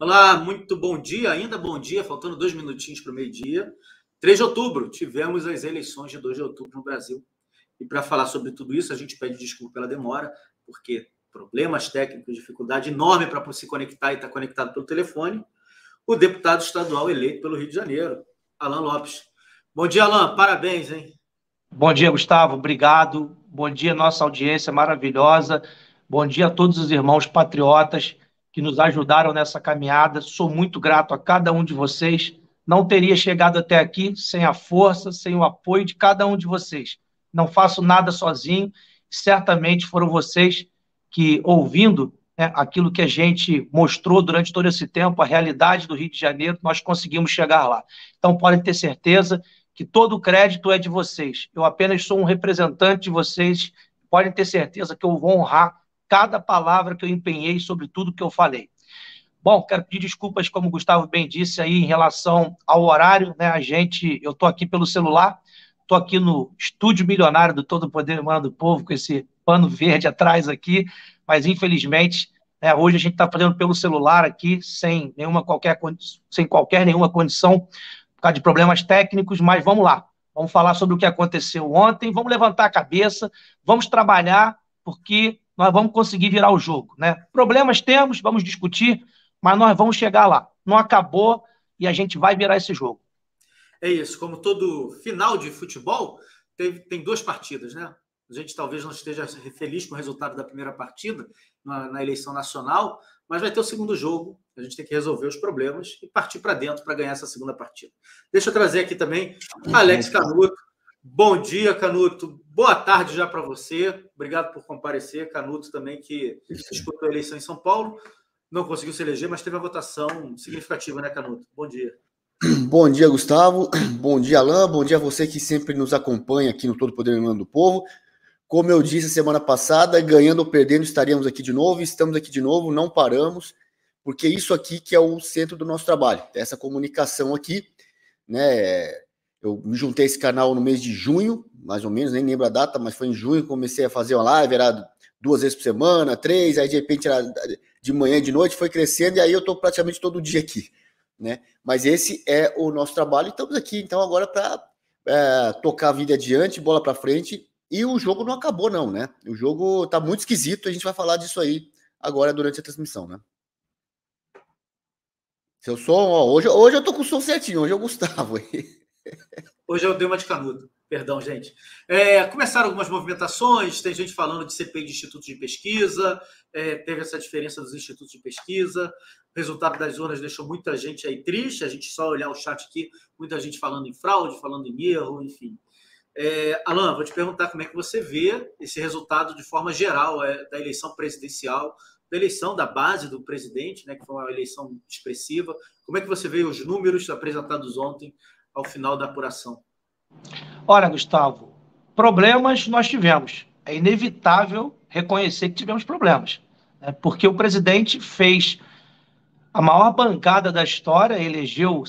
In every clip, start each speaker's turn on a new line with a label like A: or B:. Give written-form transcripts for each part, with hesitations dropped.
A: Olá, muito bom dia, ainda bom dia, faltando 2 minutinhos para o meio-dia. 3 de outubro, tivemos as eleições de 2 de outubro no Brasil. E para falar sobre tudo isso, a gente pede desculpa pela demora, porque problemas técnicos, dificuldade enorme para se conectar e estar conectado pelo telefone. O deputado estadual eleito pelo Rio de Janeiro, Alan Lopes. Bom dia, Alan, parabéns, hein?
B: Bom dia, Gustavo. Obrigado. Bom dia, nossa audiência maravilhosa. Bom dia a todos os irmãos patriotas que nos ajudaram nessa caminhada. Sou muito grato a cada um de vocês. Não teria chegado até aqui sem a força, sem o apoio de cada um de vocês. Não faço nada sozinho. Certamente foram vocês que, ouvindo, né, aquilo que a gente mostrou durante todo esse tempo, a realidade do Rio de Janeiro, nós conseguimos chegar lá. Então, podem ter certeza que todo o crédito é de vocês. Eu apenas sou um representante de vocês. Podem ter certeza que eu vou honrar cada palavra que eu empenhei sobre tudo que eu falei. Bom, quero pedir desculpas, como o Gustavo bem disse aí, em relação ao horário, né? Eu estou aqui pelo celular, estou aqui no estúdio milionário do Todo o Poder Humano do Povo, com esse pano verde atrás aqui, mas infelizmente, né, hoje a gente está fazendo pelo celular aqui, sem qualquer nenhuma condição por causa de problemas técnicos, mas vamos lá. Vamos falar sobre o que aconteceu ontem, vamos levantar a cabeça, vamos trabalhar, porque nós vamos conseguir virar o jogo, né? Problemas temos, vamos discutir, mas nós vamos chegar lá. Não acabou e a gente vai virar esse jogo.
A: É isso, como todo final de futebol, tem 2 partidas, né? A gente talvez não esteja feliz com o resultado da primeira partida na eleição nacional, mas vai ter o segundo jogo. A gente tem que resolver os problemas e partir para dentro para ganhar essa segunda partida. Deixa eu trazer aqui também Alex Canuto. Bom dia, Canuto. Boa tarde já para você. Obrigado por comparecer. Canuto também, que disputou a eleição em São Paulo. Não conseguiu se eleger, mas teve uma votação significativa, né, Canuto? Bom dia.
C: Bom dia, Gustavo. Bom dia, Alain. Bom dia a você que sempre nos acompanha aqui no Todo Poder Humano do Povo. Como eu disse semana passada, ganhando ou perdendo, estaríamos aqui de novo, estamos aqui de novo, não paramos, porque isso aqui que é o centro do nosso trabalho, essa comunicação aqui, né? Eu me juntei a esse canal no mês de junho, mais ou menos, nem lembro a data, mas foi em junho, comecei a fazer uma live, era 2 vezes por semana, 3, aí de repente era de manhã e de noite, foi crescendo, e aí eu estou praticamente todo dia aqui, né? Mas esse é o nosso trabalho, e estamos aqui, então, agora para tocar a vida adiante, bola para frente. E o jogo não acabou, não, né? O jogo tá muito esquisito, a gente vai falar disso aí agora durante a transmissão, né? Seu som, ó, hoje eu tô com o som certinho, hoje é o Gustavo aí.
A: Hoje eu dei uma de Canuto, perdão, gente. Começaram algumas movimentações, tem gente falando de CPI de institutos de pesquisa, teve essa diferença dos institutos de pesquisa, o resultado das urnas deixou muita gente aí triste, a gente só olhar o chat aqui, muita gente falando em fraude, falando em erro, enfim. Alan, vou te perguntar como é que você vê esse resultado de forma geral da eleição presidencial, da eleição da base do presidente, né, que foi uma eleição expressiva. Como é que você vê os números apresentados ontem ao final da apuração?
B: Olha, Gustavo, problemas nós tivemos. É inevitável reconhecer que tivemos problemas, né? Porque o presidente fez a maior bancada da história, elegeu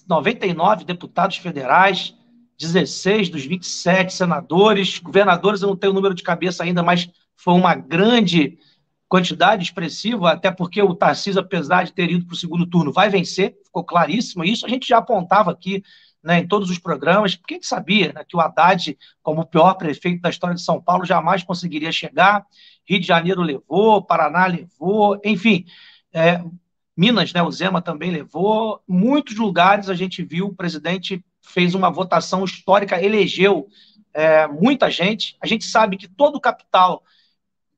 B: 99 deputados federais, 16 dos 27 senadores, governadores, eu não tenho o número de cabeça ainda, mas foi uma grande quantidade expressiva, até porque o Tarcísio, apesar de ter ido para o segundo turno, vai vencer, ficou claríssimo. Isso a gente já apontava aqui, né, em todos os programas, porque a gente sabia, né, que o Haddad, como o pior prefeito da história de São Paulo, jamais conseguiria chegar. Rio de Janeiro levou, Paraná levou, enfim, Minas, né, o Zema também levou. Muitos lugares a gente viu, o presidente fez uma votação histórica, elegeu muita gente. A gente sabe que todo o capital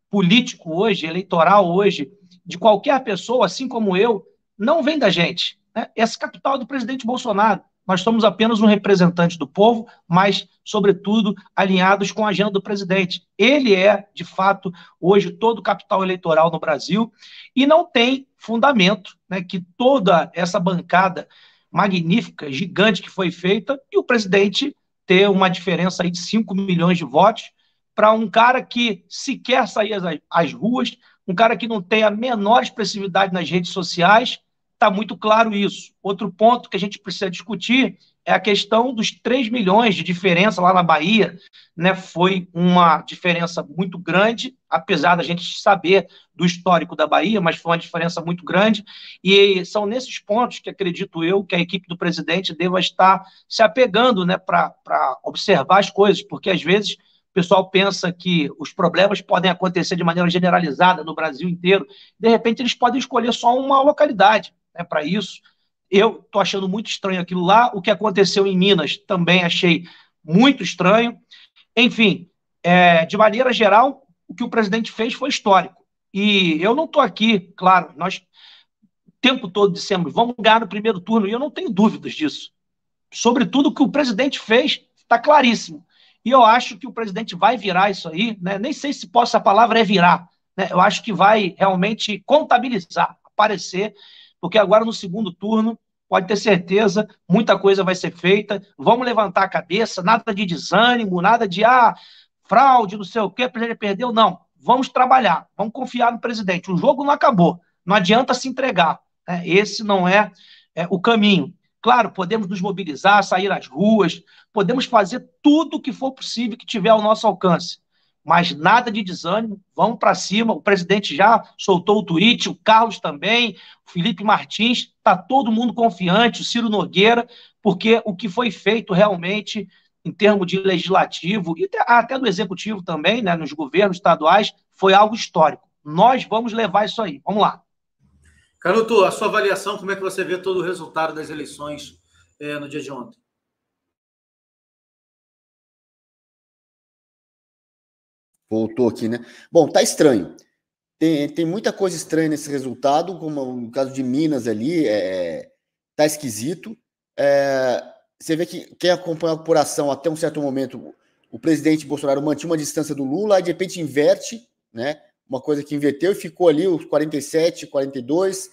B: político hoje, eleitoral hoje, de qualquer pessoa, assim como eu, não vem da gente, né? Esse capital é do presidente Bolsonaro. Nós somos apenas um representante do povo, mas, sobretudo, alinhados com a agenda do presidente. Ele é, de fato, hoje, todo o capital eleitoral no Brasil e não tem fundamento, né, que toda essa bancada magnífica, gigante que foi feita, e o presidente ter uma diferença aí de 5 milhões de votos para um cara que sequer saía às ruas, um cara que não tem a menor expressividade nas redes sociais. Está muito claro isso. Outro ponto que a gente precisa discutir, é a questão dos 3 milhões de diferença lá na Bahia, né? Foi uma diferença muito grande, apesar da gente saber do histórico da Bahia, mas foi uma diferença muito grande, e são nesses pontos que acredito eu que a equipe do presidente deva estar se apegando, né, para observar as coisas, porque às vezes o pessoal pensa que os problemas podem acontecer de maneira generalizada no Brasil inteiro, de repente eles podem escolher só uma localidade, né, para isso. Eu estou achando muito estranho aquilo lá. O que aconteceu em Minas também achei muito estranho. Enfim, de maneira geral, o que o presidente fez foi histórico. E eu não estou aqui, claro, nós o tempo todo dissemos, vamos ganhar no primeiro turno, e eu não tenho dúvidas disso. Sobretudo o que o presidente fez está claríssimo. E eu acho que o presidente vai virar isso aí, né? Nem sei se a palavra é virar, né? Eu acho que vai realmente contabilizar, aparecer, porque agora no segundo turno, pode ter certeza, muita coisa vai ser feita, vamos levantar a cabeça, nada de desânimo, nada de fraude, não sei o quê, o presidente perdeu, não. Vamos trabalhar, vamos confiar no presidente. O jogo não acabou, não adianta se entregar, né? Esse não é o caminho. Claro, podemos nos mobilizar, sair às ruas, podemos fazer tudo o que for possível que tiver ao nosso alcance, mas nada de desânimo, vamos para cima. O presidente já soltou o tweet, o Carlos também, o Felipe Martins, está todo mundo confiante, o Ciro Nogueira, porque o que foi feito realmente em termos de legislativo e até do executivo também, né, nos governos estaduais, foi algo histórico. Nós vamos levar isso aí. Vamos lá.
A: Canuto, a sua avaliação, como é que você vê todo o resultado das eleições no dia de ontem?
C: Voltou aqui, né? Bom, tá estranho. Tem muita coisa estranha nesse resultado, como no caso de Minas ali, tá esquisito. Você vê que quem acompanha a apuração até um certo momento, o presidente Bolsonaro mantinha uma distância do Lula, aí de repente inverte, né? Uma coisa que inverteu e ficou ali os 47, 42.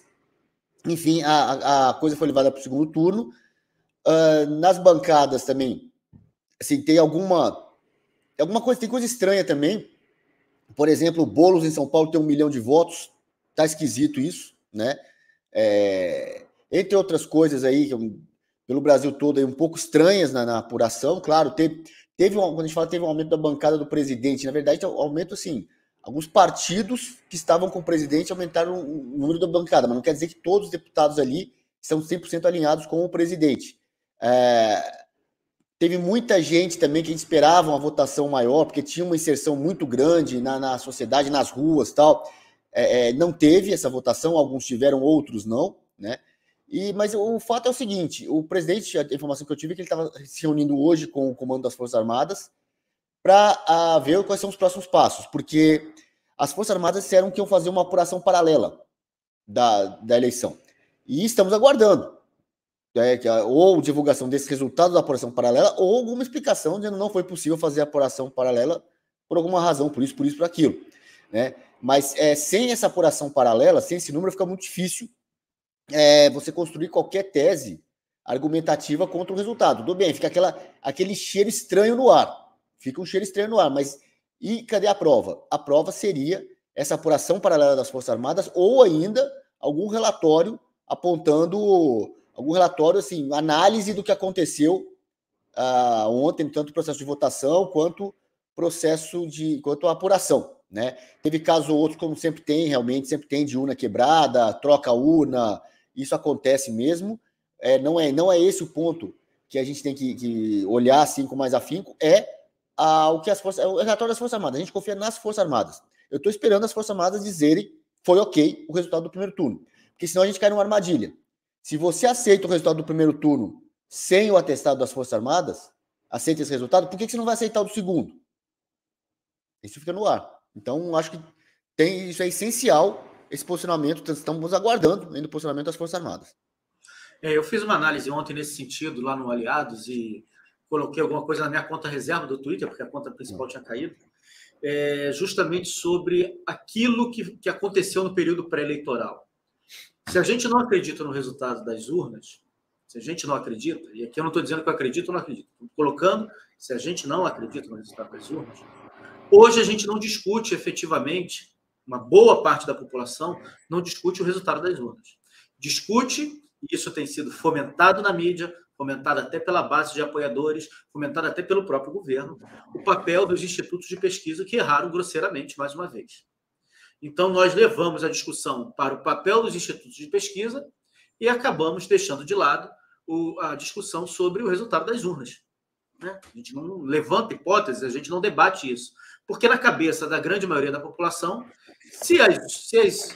C: Enfim, a coisa foi levada para o segundo turno. Nas bancadas também, assim, tem alguma coisa, tem coisa estranha também. Por exemplo, o Boulos em São Paulo tem 1 milhão de votos. Tá esquisito isso, né? Entre outras coisas aí, pelo Brasil todo, aí, um pouco estranhas na apuração. Claro, quando a gente fala teve um aumento da bancada do presidente, na verdade, um aumento assim. Alguns partidos que estavam com o presidente aumentaram o número da bancada, mas não quer dizer que todos os deputados ali estão 100% alinhados com o presidente. Teve muita gente também que esperava uma votação maior, porque tinha uma inserção muito grande na sociedade, nas ruas e tal. Não teve essa votação, alguns tiveram, outros não, né? Mas o fato é o seguinte, o presidente, a informação que eu tive é que ele estava se reunindo hoje com o comando das Forças Armadas para ver quais são os próximos passos, porque as Forças Armadas disseram que iam fazer uma apuração paralela da eleição. E estamos aguardando. Ou divulgação desse resultado da apuração paralela, ou alguma explicação dizendo que não foi possível fazer a apuração paralela por alguma razão, por isso, por aquilo. Né? Mas sem essa apuração paralela, sem esse número, fica muito difícil você construir qualquer tese argumentativa contra o resultado. Tudo bem, fica aquele cheiro estranho no ar. Fica um cheiro estranho no ar, mas e cadê a prova? A prova seria essa apuração paralela das Forças Armadas ou ainda algum relatório apontando, assim, análise do que aconteceu ontem, tanto o processo de votação quanto a apuração, né? Teve caso ou outro, como sempre tem, realmente, sempre tem de urna quebrada, troca urna, isso acontece mesmo. Não é esse o ponto que a gente tem que olhar assim com mais afinco, o relatório das Forças Armadas. A gente confia nas Forças Armadas. Eu estou esperando as Forças Armadas dizerem foi ok o resultado do primeiro turno. Porque senão a gente cai numa armadilha. Se você aceita o resultado do primeiro turno sem o atestado das Forças Armadas, aceita esse resultado, por que você não vai aceitar o do segundo? Isso fica no ar. Então, acho que isso é essencial, esse posicionamento. Estamos aguardando ainda o posicionamento das Forças Armadas.
A: Eu fiz uma análise ontem nesse sentido lá no Aliados e coloquei alguma coisa na minha conta reserva do Twitter, porque a conta principal tinha caído, justamente sobre aquilo que aconteceu no período pré-eleitoral. Se a gente não acredita no resultado das urnas, se a gente não acredita, e aqui eu não estou dizendo que eu acredito ou não acredito, estou colocando, se a gente não acredita no resultado das urnas, hoje a gente não discute efetivamente, uma boa parte da população não discute o resultado das urnas. Discute, e isso tem sido fomentado na mídia, fomentada até pela base de apoiadores, fomentada até pelo próprio governo, o papel dos institutos de pesquisa que erraram grosseiramente mais uma vez. Então, nós levamos a discussão para o papel dos institutos de pesquisa e acabamos deixando de lado a discussão sobre o resultado das urnas. Né? A gente não levanta hipóteses, a gente não debate isso. Porque na cabeça da grande maioria da população, se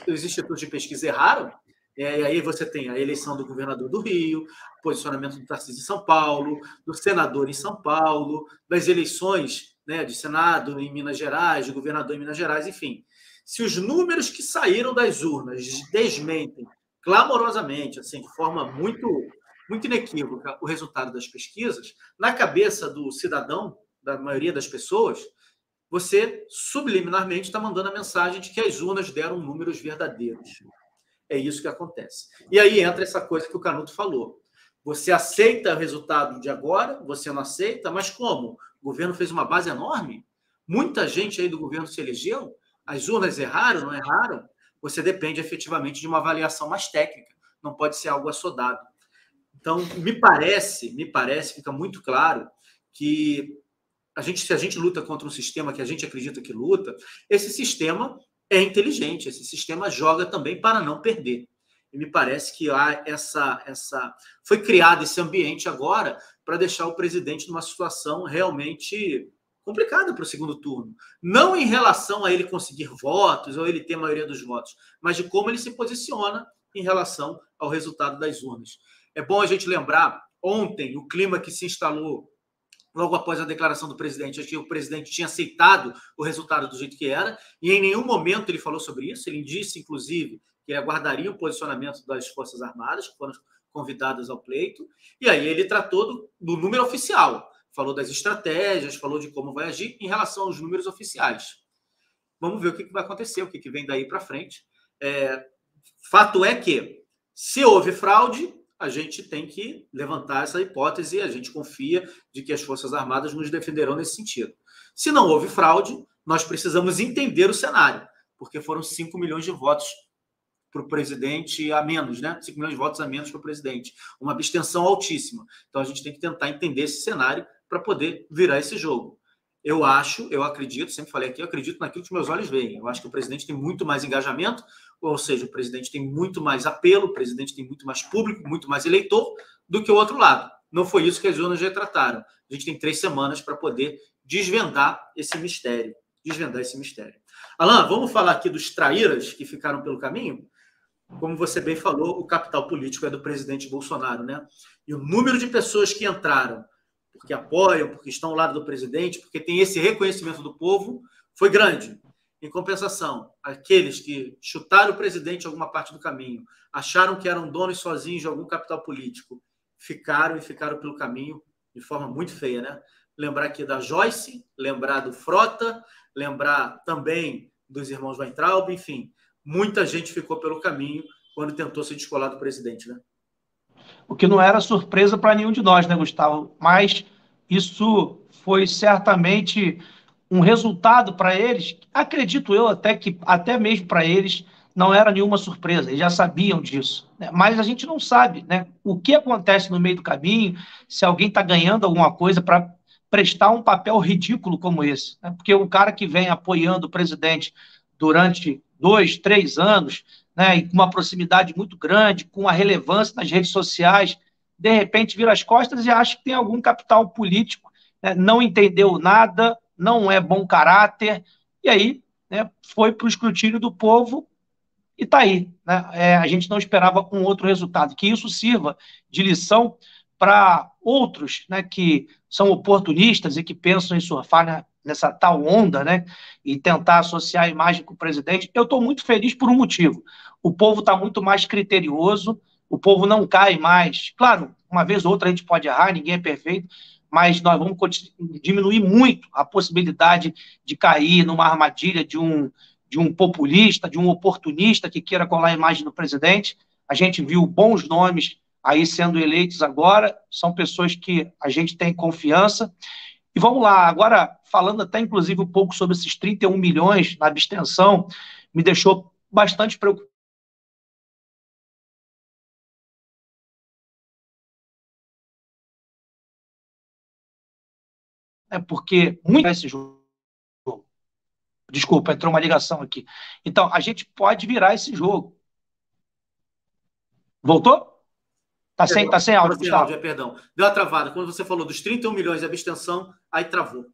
A: os institutos de pesquisa erraram, e aí você tem a eleição do governador do Rio, posicionamento do Tarcísio em São Paulo, do senador em São Paulo, das eleições, né, de Senado em Minas Gerais, de governador em Minas Gerais, enfim. Se os números que saíram das urnas desmentem clamorosamente, assim, de forma muito inequívoca, o resultado das pesquisas, na cabeça do cidadão, da maioria das pessoas, você subliminarmente está mandando a mensagem de que as urnas deram números verdadeiros. É isso que acontece. E aí entra essa coisa que o Canuto falou. Você aceita o resultado de agora, você não aceita, mas como? O governo fez uma base enorme? Muita gente aí do governo se elegeu? As urnas erraram, não erraram? Você depende efetivamente de uma avaliação mais técnica. Não pode ser algo assodado. Então, me parece, fica muito claro que se a gente luta contra um sistema que a gente acredita que luta, esse sistema é inteligente, esse sistema joga também para não perder. E me parece que há foi criado esse ambiente agora para deixar o presidente numa situação realmente complicada para o segundo turno. Não em relação a ele conseguir votos ou ele ter a maioria dos votos, mas de como ele se posiciona em relação ao resultado das urnas. É bom a gente lembrar, ontem, o clima que se instalou logo após a declaração do presidente, acho que o presidente tinha aceitado o resultado do jeito que era, e em nenhum momento ele falou sobre isso. Ele disse, inclusive, que aguardaria o posicionamento das Forças Armadas, que foram convidadas ao pleito, e aí ele tratou do número oficial, falou das estratégias, falou de como vai agir em relação aos números oficiais. Vamos ver o que vai acontecer, o que vem daí para frente. Fato é que, se houve fraude, a gente tem que levantar essa hipótese e a gente confia de que as Forças Armadas nos defenderão nesse sentido. Se não houve fraude, nós precisamos entender o cenário, porque foram 5 milhões de votos para o presidente a menos, né? 5 milhões de votos a menos para o presidente. Uma abstenção altíssima. Então, a gente tem que tentar entender esse cenário para poder virar esse jogo. Eu acredito, sempre falei aqui, eu acredito naquilo que meus olhos veem. Eu acho que o presidente tem muito mais engajamento, ou seja, o presidente tem muito mais apelo, o presidente tem muito mais público, muito mais eleitor do que o outro lado. Não foi isso que as urnas retrataram. A gente tem 3 semanas para poder desvendar esse mistério. Alan, vamos falar aqui dos traíras que ficaram pelo caminho? Como você bem falou, o capital político é do presidente Bolsonaro, né? E o número de pessoas que entraram porque apoiam, porque estão ao lado do presidente, porque tem esse reconhecimento do povo, foi grande. Em compensação, aqueles que chutaram o presidente em alguma parte do caminho, acharam que eram donos sozinhos de algum capital político, ficaram pelo caminho de forma muito feia, né? Lembrar aqui da Joyce, lembrar do Frota, lembrar também dos irmãos Weintraub, enfim, muita gente ficou pelo caminho quando tentou se descolar do presidente, né?
B: O que não era surpresa para nenhum de nós, né, Gustavo? Mas isso foi certamente um resultado para eles, acredito eu até que até mesmo para eles não era nenhuma surpresa, eles já sabiam disso, né? Mas a gente não sabe, né, o que acontece no meio do caminho, se alguém está ganhando alguma coisa para prestar um papel ridículo como esse, né? Porque o cara que vem apoiando o presidente durante 2, 3 anos, né, e com uma proximidade muito grande, com a relevância nas redes sociais, de repente vira as costas e acha que tem algum capital político, né, não entendeu nada, não é bom caráter, e aí, né, foi para o escrutínio do povo e está aí. Né? A gente não esperava um outro resultado, que isso sirva de lição para outros, né, que são oportunistas e que pensam em surfar, né, nessa tal onda, né, e tentar associar a imagem com o presidente. Eu estou muito feliz por um motivo. O povo está muito mais criterioso, o povo não cai mais. Claro, uma vez ou outra a gente pode errar, ninguém é perfeito, mas nós vamos diminuir muito a possibilidade de cair numa armadilha de um populista, de um oportunista que queira colar a imagem do presidente. A gente viu bons nomes aí sendo eleitos agora, são pessoas que a gente tem confiança. E vamos lá, agora falando até inclusive um pouco sobre esses 31 milhões na abstenção, me deixou bastante preocupado né, porque muito esse jogo. Desculpa, entrou uma ligação aqui. Então, a gente pode virar esse jogo. Voltou? Tá sem áudio, Gustavo?
A: Perdão. Deu uma travada. Quando você falou dos 31 milhões de abstenção, aí travou.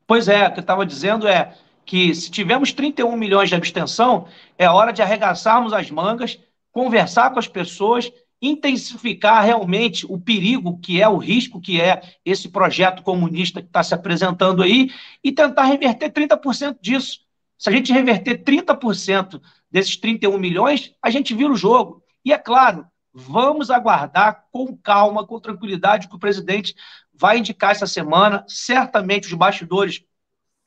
B: Pois é, o que eu estava dizendo é que se tivermos 31 milhões de abstenção, é hora de arregaçarmos as mangas, conversar com as pessoas, intensificar realmente o perigo que é, o risco que é esse projeto comunista que está se apresentando aí e tentar reverter 30% disso. Se a gente reverter 30% desses 31 milhões, a gente vira o jogo. E é claro, vamos aguardar com calma, com tranquilidade, o que o presidente vai indicar essa semana. Certamente os bastidores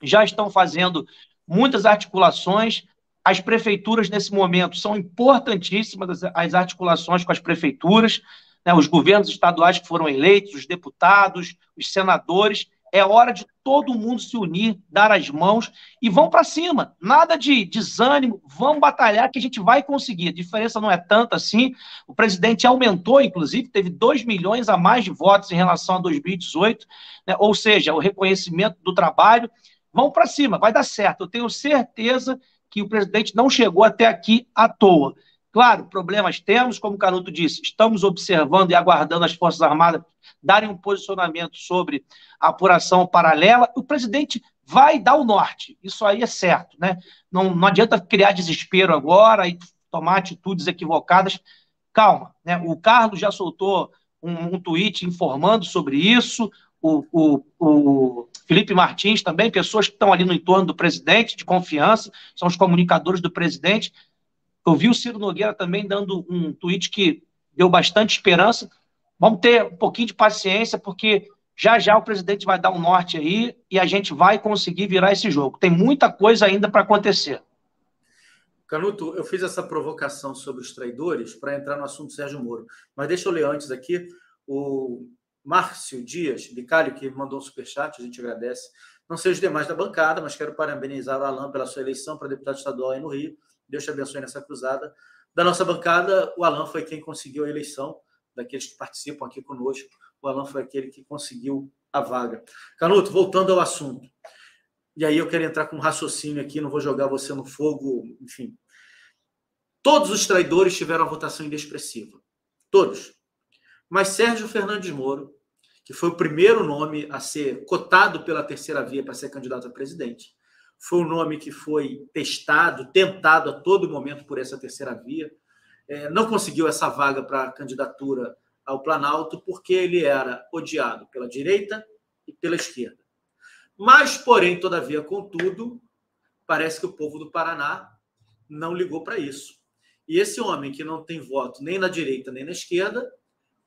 B: já estão fazendo muitas articulações. As prefeituras, nesse momento, são importantíssimas, as articulações com as prefeituras, né, os governos estaduais que foram eleitos, os deputados, os senadores. É hora de todo mundo se unir, dar as mãos e vão para cima. Nada de desânimo, vamos batalhar que a gente vai conseguir. A diferença não é tanta assim. O presidente aumentou, inclusive, teve 2 milhões a mais de votos em relação a 2018, né? Ou seja, o reconhecimento do trabalho. Vamos para cima, vai dar certo. Eu tenho certeza que o presidente não chegou até aqui à toa. Claro, problemas temos, como o Canuto disse, estamos observando e aguardando as Forças Armadas darem um posicionamento sobre a apuração paralela. O presidente vai dar o norte, isso aí é certo, né? Não adianta criar desespero agora e tomar atitudes equivocadas. Calma, né? O Carlos já soltou um tweet informando sobre isso, o Felipe Martins também, pessoas que estão ali no entorno do presidente, de confiança, são os comunicadores do presidente. Eu vi o Ciro Nogueira também dando um tweet que deu bastante esperança. Vamos ter um pouquinho de paciência, porque já já o presidente vai dar um norte aí e a gente vai conseguir virar esse jogo. Tem muita coisa ainda para acontecer.
A: Canuto, eu fiz essa provocação sobre os traidores para entrar no assunto Sérgio Moro. Mas deixa eu ler antes aqui o Márcio Dias, Bicalho, que mandou um superchat, a gente agradece. Não sei os demais da bancada, mas quero parabenizar o Alan pela sua eleição para deputado estadual aí no Rio. Deus te abençoe nessa cruzada. Da nossa bancada, o Alan foi quem conseguiu a eleição, daqueles que participam aqui conosco. O Alan foi aquele que conseguiu a vaga. Canuto, voltando ao assunto. E aí eu quero entrar com um raciocínio aqui, não vou jogar você no fogo, enfim. Todos os traidores tiveram a votação inexpressiva. Todos. Mas Sérgio Fernandes Moro, que foi o primeiro nome a ser cotado pela terceira via para ser candidato a presidente, foi um nome que foi testado, tentado a todo momento por essa terceira via, não conseguiu essa vaga para a candidatura ao Planalto porque ele era odiado pela direita e pela esquerda. Mas, porém, todavia, contudo, parece que o povo do Paraná não ligou para isso. E esse homem que não tem voto nem na direita nem na esquerda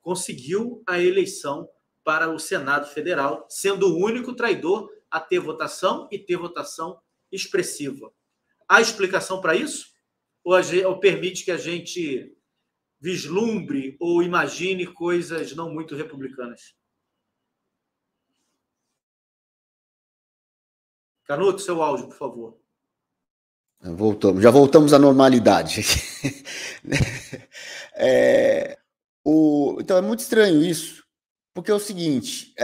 A: conseguiu a eleição para o Senado Federal, sendo o único traidor a ter votação e ter votação expressiva. Há explicação para isso? Ou permite que a gente vislumbre ou imagine coisas não muito republicanas? Canuto, seu áudio, por favor.
C: Já voltamos à normalidade. Então é muito estranho isso, porque é o seguinte,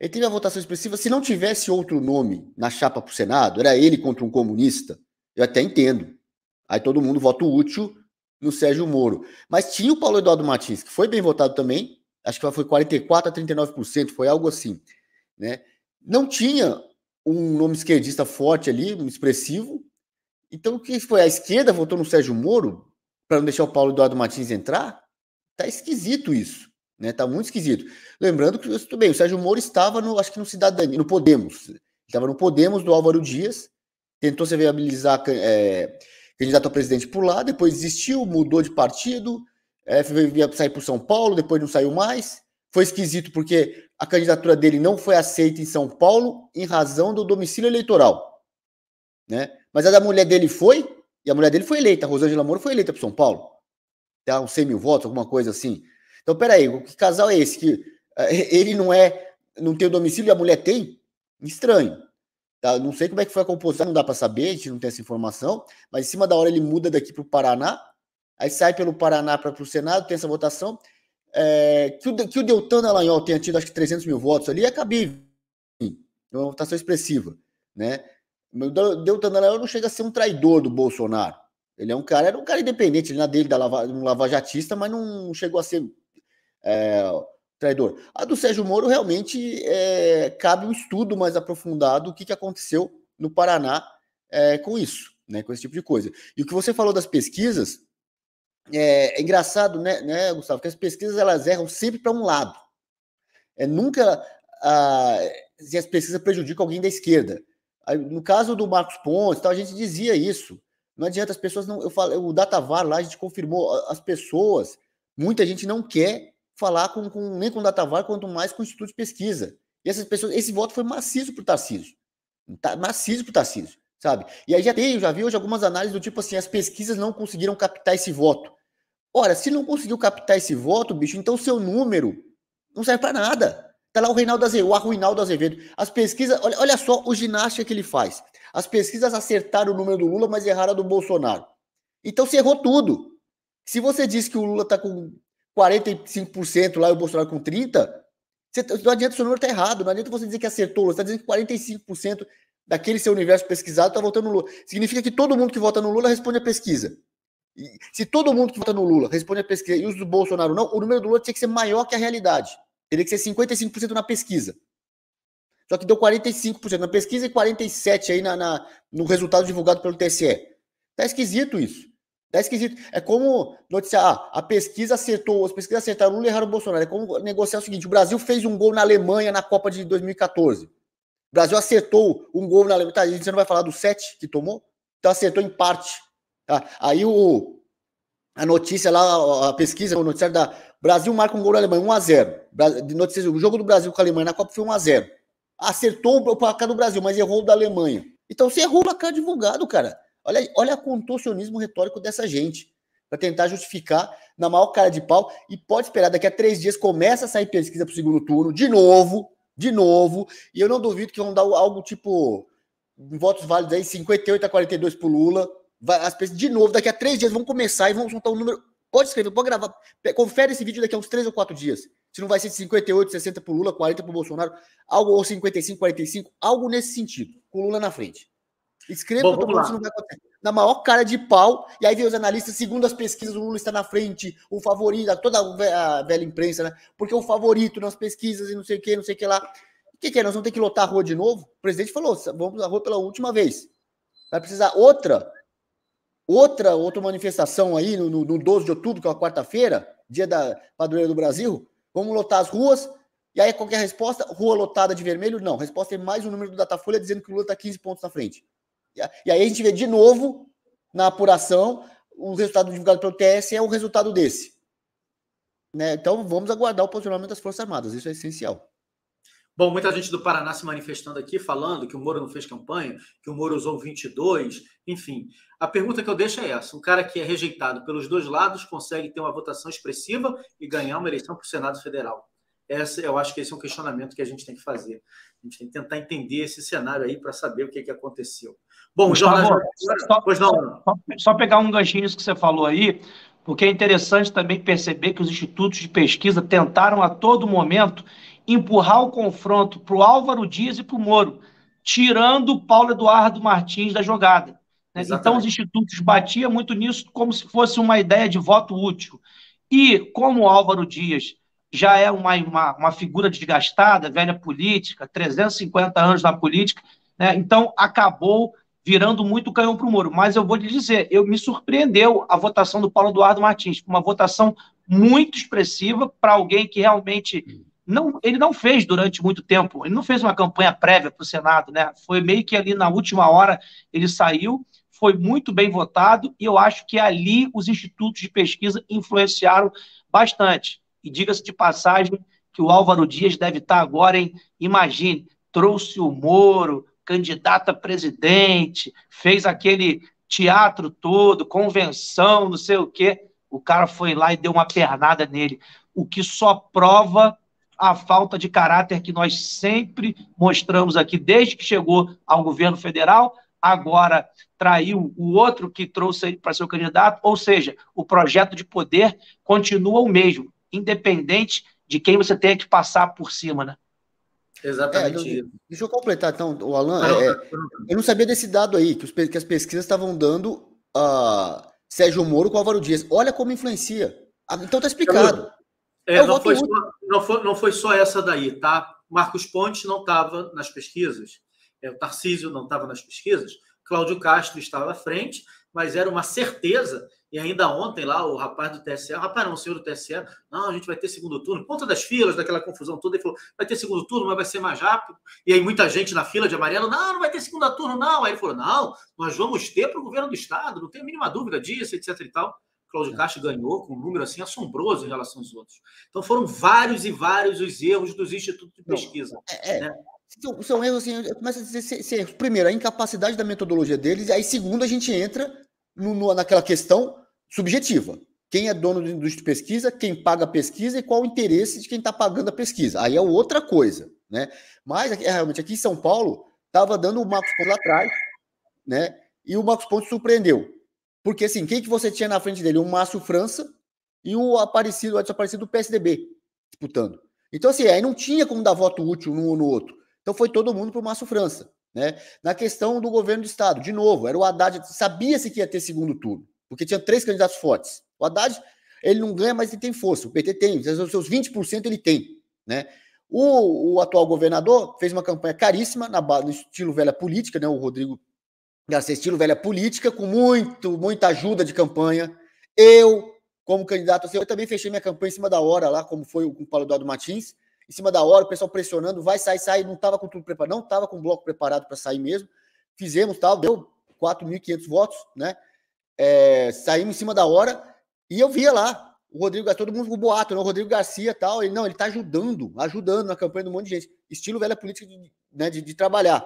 C: ele teve a votação expressiva. Se não tivesse outro nome na chapa para o Senado, era ele contra um comunista, eu até entendo. Aí todo mundo vota útil no Sérgio Moro. Mas tinha o Paulo Eduardo Martins, que foi bem votado também, acho que foi 44% a 39%, foi algo assim, né? Não tinha um nome esquerdista forte ali, um expressivo. Então, o que foi? A esquerda votou no Sérgio Moro para não deixar o Paulo Eduardo Martins entrar? Tá esquisito isso, né? Tá muito esquisito. Lembrando que, tudo bem, o Sérgio Moro estava acho que no Cidadania, no Podemos. Estava no Podemos do Álvaro Dias, tentou se viabilizar candidato a presidente por lá, depois desistiu, mudou de partido, veio sair por São Paulo, depois não saiu mais. Foi esquisito porque a candidatura dele não foi aceita em São Paulo em razão do domicílio eleitoral, né? Mas a da mulher dele foi, e a mulher dele foi eleita, a Rosângela Moro foi eleita para São Paulo. Tá, uns 100 mil votos, alguma coisa assim. Então, peraí, que casal é esse? Que ele não tem o domicílio e a mulher tem? Estranho. Tá? Não sei como é que foi a composição, não dá para saber, a gente não tem essa informação, mas em cima da hora ele muda daqui para o Paraná, aí sai pelo Paraná para o Senado, tem essa votação. Que o Deltan Dallagnol tenha tido acho que 300 mil votos ali é cabível. é uma votação expressiva, né? O Deltan Dallagnol não chega a ser um traidor do Bolsonaro. Ele era um cara independente, ele na dele, um lavajatista, mas não chegou a ser traidor. A do Sérgio Moro realmente cabe um estudo mais aprofundado do que aconteceu no Paraná com isso, né, com esse tipo de coisa. E o que você falou das pesquisas é engraçado, né, Gustavo, que as pesquisas elas erram sempre para um lado. Nunca as pesquisas prejudicam alguém da esquerda. No caso do Marcos Pontes, a gente dizia isso. Não adianta, as pessoas não. O Datavar lá, a gente confirmou, as pessoas, muita gente não quer falar nem com o Datavar, quanto mais com o Instituto de Pesquisa. E essas pessoas, esse voto foi maciço para o Tarcísio. Maciço para o Tarcísio, sabe? E aí já vi hoje algumas análises do tipo assim, as pesquisas não conseguiram captar esse voto. Ora, se não conseguiu captar esse voto, bicho, então o seu número não serve para nada. Tá lá o Reinaldo Azevedo. As pesquisas, olha só o ginástica que ele faz. As pesquisas acertaram o número do Lula, mas erraram a do Bolsonaro. Então você errou tudo. Se você disse que o Lula tá com 45% lá e o Bolsonaro com 30%, não adianta, o seu número tá errado. Não adianta você dizer que acertou. Você está dizendo que 45% daquele seu universo pesquisado tá votando no Lula. Significa que todo mundo que vota no Lula responde a pesquisa. E se todo mundo que vota no Lula responde a pesquisa e os do Bolsonaro não, o número do Lula tinha que ser maior que a realidade. Teria que ser 55% na pesquisa. Só que deu 45% na pesquisa e 47% aí no resultado divulgado pelo TSE. Tá esquisito isso. Tá esquisito. É como noticiar, as pesquisas acertaram o Lula e erraram o Bolsonaro. É como negociar o seguinte, o Brasil fez um gol na Alemanha na Copa de 2014. O Brasil acertou um gol na Alemanha. Tá, você não vai falar do 7 que tomou? Então acertou em parte. Tá? Aí a notícia lá, a pesquisa, o noticiário da Brasil marca um gol na Alemanha, 1-0. O jogo do Brasil com a Alemanha na Copa foi 1-0. Acertou o placar do Brasil, mas errou o da Alemanha. Então você errou o placar divulgado, cara. Olha o contorcionismo retórico dessa gente. Para tentar justificar na maior cara de pau. E pode esperar, daqui a 3 dias começa a sair pesquisa para o segundo turno, de novo. E eu não duvido que vão dar algo tipo, votos válidos aí, 58-42 pro Lula. De novo, daqui a 3 dias vão começar e vão soltar um número. Pode escrever, pode gravar. Confere esse vídeo daqui a uns 3 ou 4 dias. Se não vai ser 58, 60 pro Lula, 40 pro Bolsonaro, algo, ou 55, 45, algo nesse sentido, com o Lula na frente. Escreva, eu tô falando, se não vai acontecer. Na maior cara de pau, e aí vem os analistas, segundo as pesquisas, o Lula está na frente, o favorito, toda a velha imprensa, né? Porque o favorito nas pesquisas e não sei o que lá. O que é? Nós vamos ter que lotar a rua de novo? O presidente falou, vamos à rua pela última vez. Vai precisar outra manifestação aí no 12 de outubro, que é uma quarta-feira, dia da Padroeira do Brasil. Vamos lotar as ruas. E aí, qualquer resposta? Rua lotada de vermelho? Não. Resposta é mais um número do Datafolha dizendo que o Lula está 15 pontos na frente. E aí a gente vê de novo, na apuração, o resultado divulgado pelo TSE é o resultado desse. Né? Então, vamos aguardar o posicionamento das Forças Armadas. Isso é essencial.
A: Bom, muita gente do Paraná se manifestando aqui, falando que o Moro não fez campanha, que o Moro usou 22, enfim. A pergunta que eu deixo é essa. Um cara que é rejeitado pelos dois lados consegue ter uma votação expressiva e ganhar uma eleição para o Senado Federal. Eu acho que esse é um questionamento que a gente tem que fazer. A gente tem que tentar entender esse cenário aí para saber o que aconteceu. Bom,
B: Gustavo, só pegar um ganchinho nisso que você falou aí, porque é interessante também perceber que os institutos de pesquisa tentaram a todo momento empurrar o confronto para o Álvaro Dias e para o Moro, tirando o Paulo Eduardo Martins da jogada. Né? Então, os institutos batiam muito nisso como se fosse uma ideia de voto útil. E como o Álvaro Dias já é uma figura desgastada, velha política, 350 anos na política, né? Então acabou virando muito canhão para o Moro. Mas eu vou lhe dizer, me surpreendeu a votação do Paulo Eduardo Martins, uma votação muito expressiva para alguém que realmente ele não fez durante muito tempo, ele não fez uma campanha prévia para o Senado, né? Foi meio que ali na última hora ele saiu, foi muito bem votado, e eu acho que ali os institutos de pesquisa influenciaram bastante. E diga-se de passagem que o Álvaro Dias deve estar agora, imagine, trouxe o Moro, candidato a presidente, fez aquele teatro todo, convenção, não sei o quê. O cara foi lá e deu uma pernada nele, o que só prova a falta de caráter que nós sempre mostramos aqui, desde que chegou ao governo federal. Agora traiu o outro que trouxe ele para ser o candidato, ou seja, o projeto de poder continua o mesmo, independente de quem você tenha que passar por cima, né?
A: Exatamente isso.
C: Deixa eu completar, então, o Alan. Eu não sabia desse dado aí, que as pesquisas estavam dando Sérgio Moro com Álvaro Dias. Olha como influencia. Então tá explicado.
A: Não foi só essa daí, tá? Marcos Pontes não estava nas pesquisas, o Tarcísio não estava nas pesquisas, Cláudio Castro estava à frente, mas era uma certeza, e ainda ontem lá o rapaz do TSE, o senhor do TSE, não, a gente vai ter segundo turno, por conta das filas, daquela confusão toda, ele falou, vai ter segundo turno, mas vai ser mais rápido, e aí muita gente na fila de amarelo, não vai ter segundo turno, não, aí ele falou, não, nós vamos ter para o governo do Estado, não tem a mínima dúvida disso, etc e tal. Cláudio Castro ganhou com um número assim assombroso em relação aos outros. Então foram vários e vários os erros dos institutos de pesquisa. Né?
C: São erros assim, começa a dizer erros. Primeiro, a incapacidade da metodologia deles, e aí segundo a gente entra naquela questão subjetiva. Quem é dono do instituto de pesquisa, quem paga a pesquisa e qual o interesse de quem está pagando a pesquisa. Aí é outra coisa. Né? Mas realmente aqui em São Paulo estava dando o Marcos Pontes lá atrás, né? E o Marcos Pontes surpreendeu. Porque, assim, quem que você tinha na frente dele? O Márcio França e o Edson Aparecido do PSDB disputando. Então, assim, aí não tinha como dar voto útil um ou no outro. Então foi todo mundo para o Márcio França. Né? Na questão do governo do Estado, de novo, era o Haddad, sabia-se que ia ter segundo turno, porque tinha 3 candidatos fortes. O Haddad, ele não ganha, mas ele tem força. O PT tem, os seus 20% ele tem. Né? O atual governador fez uma campanha caríssima, no estilo velha política, né? O Rodrigo Garcia, estilo velha política, com muita ajuda de campanha. Eu, como candidato, eu também fechei minha campanha em cima da hora lá, como foi com o Paulo Eduardo Martins, em cima da hora, o pessoal pressionando, vai sair, não estava com tudo preparado, não estava com o bloco preparado para sair mesmo. Fizemos, tal, deu 4.500 votos, né? Saímos em cima da hora e eu via lá o Rodrigo Garcia, todo mundo com boato, né? O Rodrigo Garcia e tal, ele está ajudando na campanha de um monte de gente. Estilo velha política de trabalhar,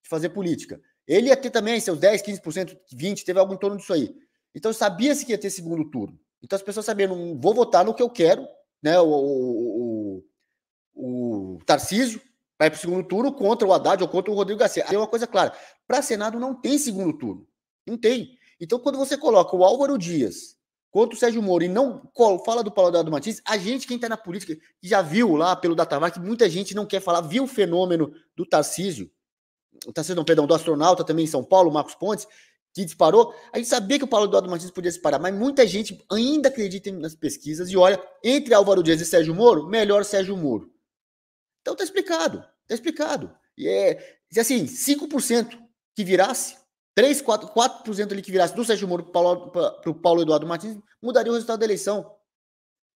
C: de fazer política. Ele ia ter também seus 10, 15%, 20%, teve algo em torno disso aí. Então, sabia-se que ia ter segundo turno. Então, as pessoas sabiam, não vou votar no que eu quero, né? O Tarcísio vai para o segundo turno contra o Haddad ou contra o Rodrigo Garcia. Aí é uma coisa clara. Para Senado não tem segundo turno. Não tem. Então, quando você coloca o Álvaro Dias contra o Sérgio Moro e não fala do Paulo Eduardo Martins, a gente, quem está na política, que já viu lá pelo Datavar, que muita gente não quer falar, viu o fenômeno do Tarcísio, do astronauta também em São Paulo, Marcos Pontes, que disparou. A gente sabia que o Paulo Eduardo Martins podia disparar, mas muita gente ainda acredita nas pesquisas e olha, entre Álvaro Dias e Sérgio Moro, melhor Sérgio Moro. Então tá explicado. E assim, 5% que virasse, 4% ali que virasse do Sérgio Moro para o Paulo Eduardo Martins, mudaria o resultado da eleição.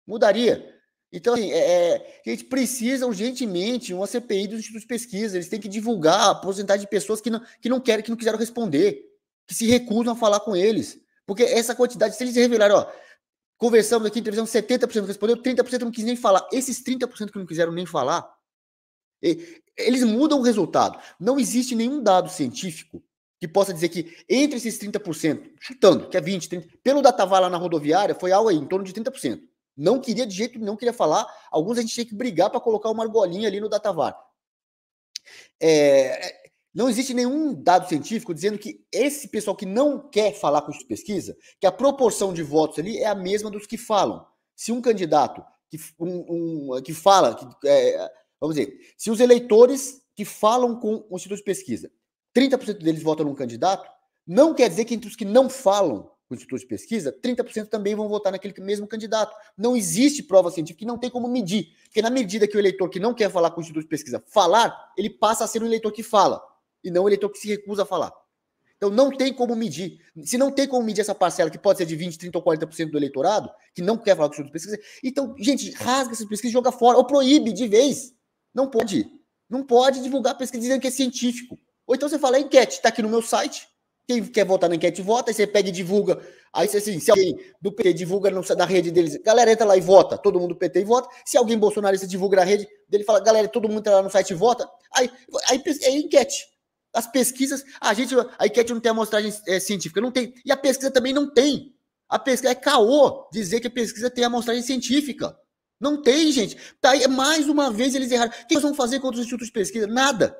C: Mudaria. Então, assim, a gente precisa urgentemente uma CPI dos institutos de pesquisa. Eles têm que divulgar a porcentagem de pessoas que não quiseram responder, que se recusam a falar com eles. Porque essa quantidade, se eles revelarem, conversamos aqui, entrevistamos 70% respondeu, 30% não quis nem falar. Esses 30% que não quiseram nem falar, eles mudam o resultado. Não existe nenhum dado científico que possa dizer que entre esses 30%, chutando, que é 20%, 30%, pelo Datavar lá na rodoviária, foi algo aí, em torno de 30%. Não queria falar. Alguns a gente tinha que brigar para colocar uma argolinha ali no Datavar. Não existe nenhum dado científico dizendo que esse pessoal que não quer falar com isso de pesquisa, que a proporção de votos ali é a mesma dos que falam. Se um candidato que fala, vamos dizer, se os eleitores que falam com o Instituto de Pesquisa, 30% deles votam num candidato, não quer dizer que entre os que não falam com o Instituto de Pesquisa, 30% também vão votar naquele mesmo candidato. Não existe prova científica que não tem como medir. Porque na medida que o eleitor que não quer falar com o Instituto de Pesquisa falar, ele passa a ser um eleitor que fala, e não um eleitor que se recusa a falar. Então não tem como medir. Se não tem como medir essa parcela, que pode ser de 20%, 30% ou 40% do eleitorado, que não quer falar com o Instituto de Pesquisa, então, gente, rasga essas pesquisas e joga fora, ou proíbe de vez. Não pode. Não pode divulgar a pesquisa dizendo que é científico. Ou então você fala, enquete, está aqui no meu site. Quem quer votar na enquete, vota. Aí você pega e divulga. Aí, assim, se alguém do PT divulga na rede deles, galera, entra lá e vota. Todo mundo do PT e vota. Se alguém bolsonarista divulga na rede dele, fala, galera, todo mundo entra lá no site e vota. Aí é enquete. As pesquisas, a enquete não tem amostragem científica. Não tem. E a pesquisa também não tem. A pesquisa é caô dizer que a pesquisa tem amostragem científica. Não tem, gente. Tá aí, mais uma vez eles erraram. O que eles vão fazer contra os institutos de pesquisa? Nada.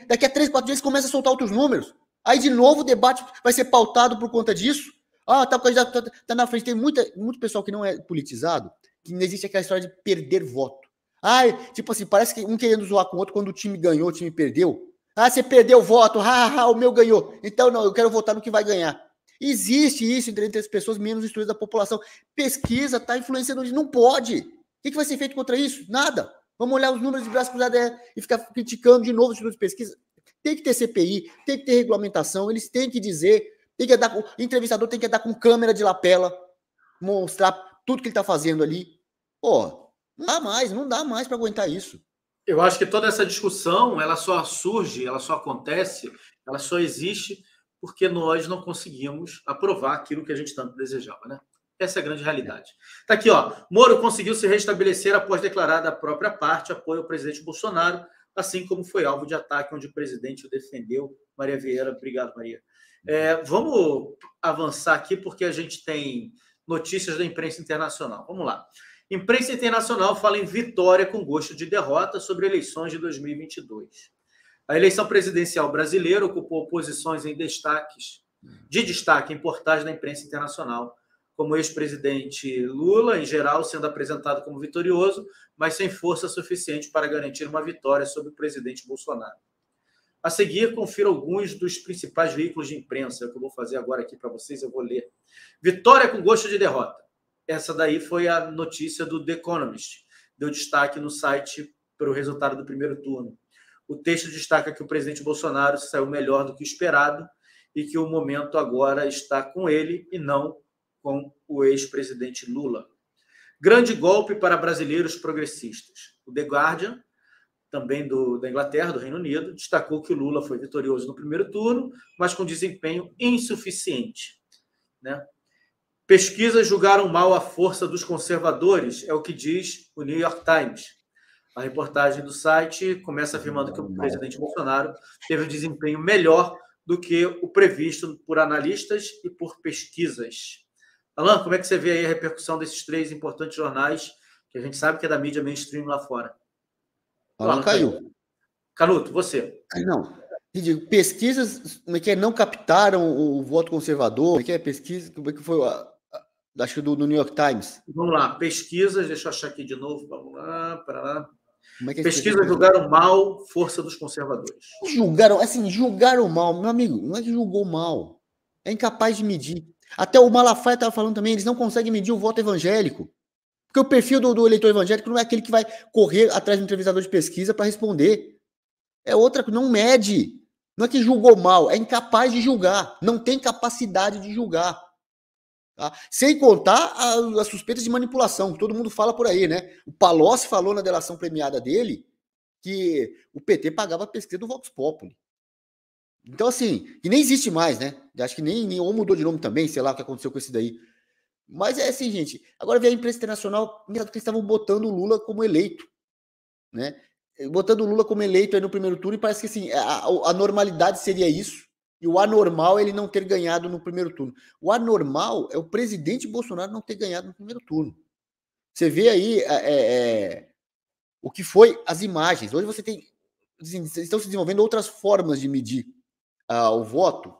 C: Daqui a 3, 4 dias começa a soltar outros números. Aí, de novo, o debate vai ser pautado por conta disso. O candidato tá na frente. Tem muito pessoal que não é politizado, que não existe aquela história de perder voto. Ai, tipo assim, parece que um querendo zoar com o outro quando o time ganhou, o time perdeu. Ah, você perdeu o voto, o meu ganhou. Então, não, eu quero votar no que vai ganhar. Existe isso entre as pessoas menos instruídas da população. Pesquisa está influenciando. Não pode. O que vai ser feito contra isso? Nada. Vamos olhar os números de braços cruzados e ficar criticando de novo os estudos de pesquisa. Tem que ter CPI, tem que ter regulamentação, eles têm que dizer, o entrevistador tem que andar com câmera de lapela, mostrar tudo que ele está fazendo ali. Pô, não dá mais para aguentar isso.
A: Eu acho que toda essa discussão, ela só surge, ela só acontece, ela só existe porque nós não conseguimos aprovar aquilo que a gente tanto desejava, né? Essa é a grande realidade. Tá aqui, ó. Moro conseguiu se restabelecer após declarar da própria parte apoio ao presidente Bolsonaro, assim como foi alvo de ataque onde o presidente o defendeu. Maria Vieira, obrigado, Maria. Vamos avançar aqui porque a gente tem notícias da imprensa internacional. Vamos lá. Imprensa internacional fala em vitória com gosto de derrota sobre eleições de 2022. A eleição presidencial brasileira ocupou posições de destaque em portais da imprensa internacional, como o ex-presidente Lula, em geral, sendo apresentado como vitorioso, mas sem força suficiente para garantir uma vitória sobre o presidente Bolsonaro. A seguir, confira alguns dos principais veículos de imprensa, que eu vou fazer agora aqui para vocês, eu vou ler. Vitória com gosto de derrota. Essa daí foi a notícia do The Economist. Deu destaque no site para o resultado do primeiro turno. O texto destaca que o presidente Bolsonaro saiu melhor do que esperado e que o momento agora está com ele e não com o ex-presidente Lula. Grande golpe para brasileiros progressistas. O The Guardian, também da Inglaterra, do Reino Unido, destacou que o Lula foi vitorioso no primeiro turno, mas com desempenho insuficiente, né? Pesquisas julgaram mal a força dos conservadores, é o que diz o New York Times. A reportagem do site começa afirmando que o presidente Bolsonaro teve um desempenho melhor do que o previsto por analistas e por pesquisas. Alan, como é que você vê aí a repercussão desses 3 importantes jornais, que a gente sabe que é da mídia mainstream lá fora?
C: Alan caiu.
A: Canuto, você.
C: Não. Pesquisas como é que não captaram o voto conservador. Como é que é pesquisa? Como é que foi? Acho que do New York Times.
A: Vamos lá, pesquisas, deixa eu achar aqui de novo. Vamos lá, para lá.
C: Pesquisas
A: julgaram mal força dos conservadores.
C: Julgaram mal, meu amigo, não é que julgou mal. É incapaz de medir. Até o Malafaia estava falando também, eles não conseguem medir o voto evangélico. Porque o perfil do eleitor evangélico não é aquele que vai correr atrás do entrevistador de pesquisa para responder. É outra que não mede. Não é que julgou mal, é incapaz de julgar. Não tem capacidade de julgar. Tá? Sem contar as suspeitas de manipulação, que todo mundo fala por aí, né? O Palocci falou na delação premiada dele que o PT pagava a pesquisa do Vox Populi. Então, assim, que nem existe mais, né? Acho que nem ou mudou de nome também, sei lá o que aconteceu com esse daí. Mas é assim, gente. Agora vem a imprensa internacional, que eles estavam botando o Lula como eleito, né? Botando o Lula como eleito aí no primeiro turno, e parece que assim, a normalidade seria isso, e o anormal é ele não ter ganhado no primeiro turno. O anormal é o presidente Bolsonaro não ter ganhado no primeiro turno. Você vê aí o que foi as imagens. Hoje você tem. Estão se desenvolvendo outras formas de medir o voto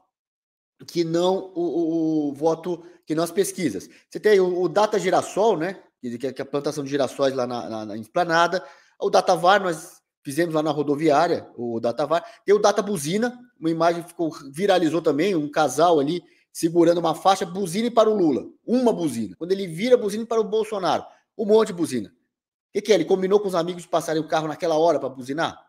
C: que não o voto, que não as pesquisas. Você tem o Data Girassol, né? Que é a plantação de girassóis lá na Esplanada. O DataVar, nós fizemos lá na rodoviária, o DataVar. Tem o Data Buzina, uma imagem viralizou também, um casal ali segurando uma faixa, buzine para o Lula. Uma buzina. Quando ele vira, buzine para o Bolsonaro. Um monte de buzina. O que é? Ele combinou com os amigos de passarem o carro naquela hora para buzinar?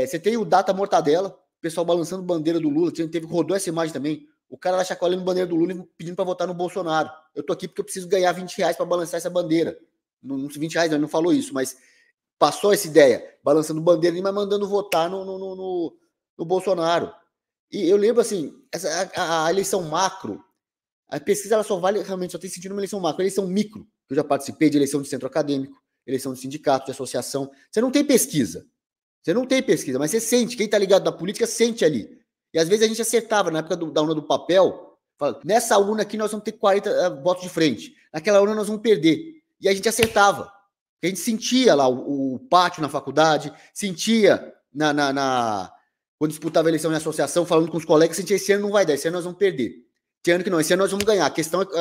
C: Você tem o Data Mortadela, o pessoal balançando bandeira do Lula. Rodou essa imagem também. O cara lá chacoalhando bandeira do Lula pedindo para votar no Bolsonaro. Eu tô aqui porque eu preciso ganhar R$20 para balançar essa bandeira. Não, R$20 não falou isso, mas passou essa ideia, balançando bandeira e mas mandando votar no Bolsonaro. E eu lembro assim, a eleição macro, a pesquisa ela só tem sentido uma eleição macro. A eleição micro, que eu já participei de eleição de centro acadêmico, eleição de sindicato, de associação, você não tem pesquisa. Mas você sente, quem tá ligado na política sente ali. E às vezes a gente acertava, na época da urna do papel, fala, nessa urna aqui nós vamos ter 40 votos de frente, naquela urna nós vamos perder. E a gente acertava. A gente sentia lá o pátio na faculdade, sentia quando disputava a eleição em associação, falando com os colegas, sentia esse ano não vai dar, esse ano nós vamos perder. Esse ano que não, esse ano nós vamos ganhar.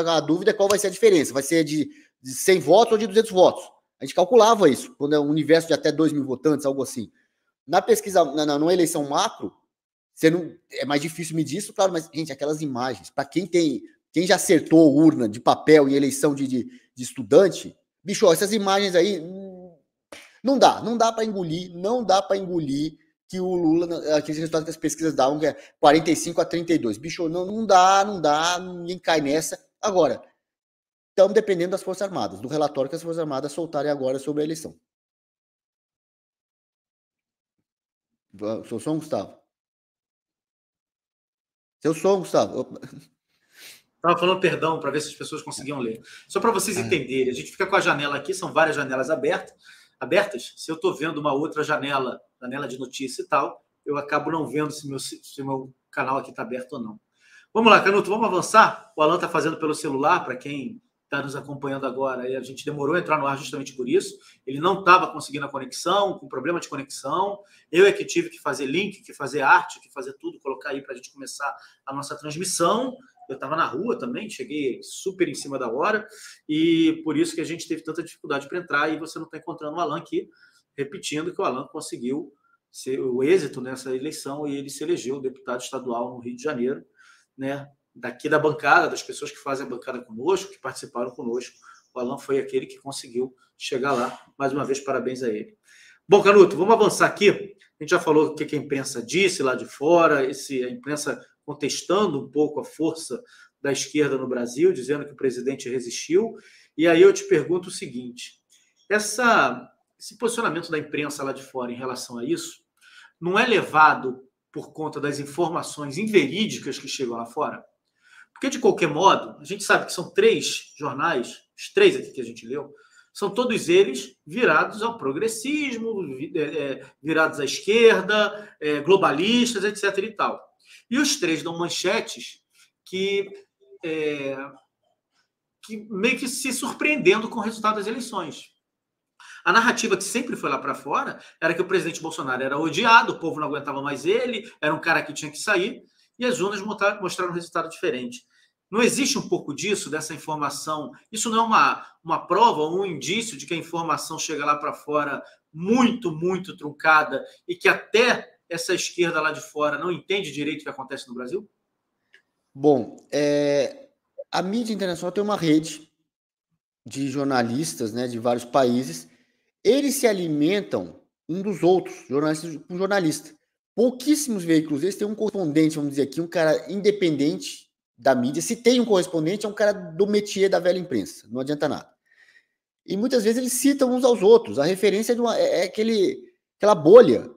C: A dúvida é qual vai ser a diferença. Vai ser de 100 votos ou de 200 votos. A gente calculava isso, quando é um universo de até 2 mil votantes, algo assim. Na pesquisa, numa eleição macro, você não, é mais difícil medir isso, claro, mas, gente, aquelas imagens, para quem já acertou urna de papel em eleição de estudante, bicho, essas imagens aí, não dá para engolir, que o Lula, aqueles resultados que as pesquisas davam, que é 45-32. Bicho, não dá, ninguém cai nessa. Agora, estamos dependendo das Forças Armadas, do relatório que as Forças Armadas soltarem agora sobre a eleição. Seu som, Gustavo? Seu som, Gustavo?
A: Estava falando perdão para ver se as pessoas conseguiam ler. Só para vocês entenderem, a gente fica com a janela aqui, são várias janelas abertas. Se eu estou vendo uma outra janela de notícia e tal, eu acabo não vendo se meu canal aqui está aberto ou não. Vamos lá, Canuto, vamos avançar? O Alan está fazendo pelo celular, para quem está nos acompanhando agora, e a gente demorou a entrar no ar justamente por isso. Ele não estava conseguindo a conexão, com problema de conexão. Eu é que tive que fazer link, que fazer arte, que fazer tudo, colocar aí para a gente começar a nossa transmissão. Eu estava na rua também, cheguei super em cima da hora, e por isso que a gente teve tanta dificuldade para entrar, e você não está encontrando o Alan aqui, repetindo que o Alan conseguiu o êxito nessa eleição, e ele se elegeu deputado estadual no Rio de Janeiro, né? Daqui da bancada, das pessoas que fazem a bancada conosco, que participaram conosco, o Alan foi aquele que conseguiu chegar lá. Mais uma vez, parabéns a ele. Bom, Canuto, vamos avançar aqui. A gente já falou o que a imprensa disse lá de fora, a imprensa contestando um pouco a força da esquerda no Brasil, dizendo que o presidente resistiu. E aí eu te pergunto o seguinte, esse posicionamento da imprensa lá de fora em relação a isso não é levado por conta das informações inverídicas que chegam lá fora? Porque, de qualquer modo, a gente sabe que são 3 jornais, os 3 aqui que a gente leu, são todos eles virados ao progressismo, virados à esquerda, globalistas, etc. e tal. E os 3 dão manchetes que meio que se surpreendendo com o resultado das eleições. A narrativa que sempre foi lá para fora era que o presidente Bolsonaro era odiado, o povo não aguentava mais ele, era um cara que tinha que sair, e as urnas mostraram um resultado diferente. Não existe um pouco disso, dessa informação? Isso não é uma prova, um indício de que a informação chega lá para fora muito, muito truncada e que até essa esquerda lá de fora não entende direito o que acontece no Brasil?
C: Bom, a mídia internacional tem uma rede de jornalistas, né, de vários países. Eles se alimentam um dos outros, jornalista com jornalista. Pouquíssimos veículos, eles têm um correspondente, vamos dizer aqui, um cara independente da mídia. Se tem um correspondente, é um cara do métier da velha imprensa, não adianta nada. E muitas vezes eles citam uns aos outros. A referência é aquela bolha